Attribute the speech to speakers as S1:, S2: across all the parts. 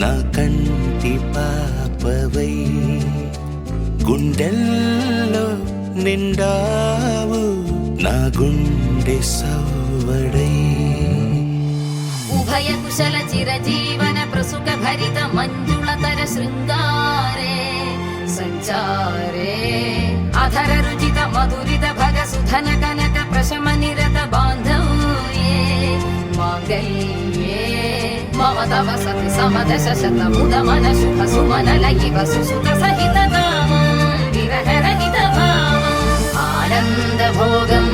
S1: నా కంటి పాపవై గుండెల్లో నిండావు నా గుండె సవ్వడై
S2: ఉభయ కుశల చిరజీవన ప్రసుక భరిత మంజుళతర శృంగారే సంచారే అధర రుచిత మధురిత భగ సుధన కనక ప్రశమ నిరత బాంధవ్యే మాంగళ్యే మమ తవ సతి సమదశ శత ముద మన శుభ సుమన లయివ సుసుత సహిత విరహ రహిత భావం ఆనంద భోగం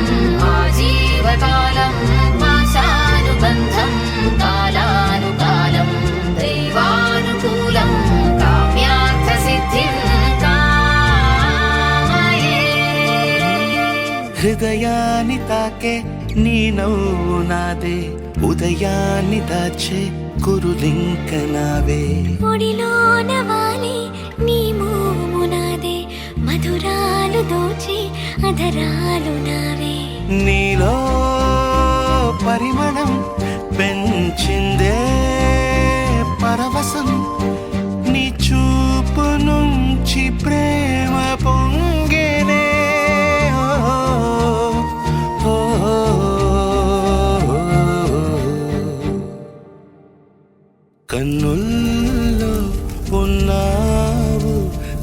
S2: ఆజీవకాలం పాశానుబంధం కాలానుకాలం దైవానుకూలం కామ్యార్థ సిద్ధిం కామయే.
S1: హృదయాన్ని తాకే నీ నవ్వు నాదే ఉదయాన్ని దాచే కురులింక నావే
S3: ఒడిలోన వాలి నీ మోము నాదే మధురాలు దోచి అధరాలు నావే
S1: నీలో పరిమళం పెంచిందే పరవశం నీ చూపు నుంచి ప్రేమ పొంగేనే కన్నుల్లో ఉన్నావు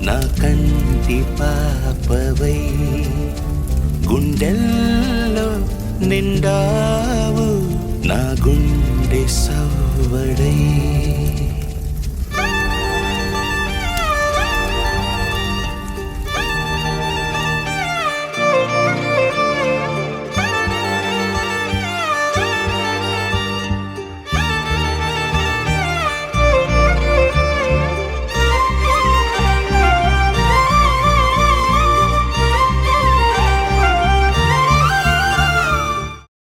S1: నా కంటి పాపవై గుండెల్లో నిండావు నా గుండె సవ్వడై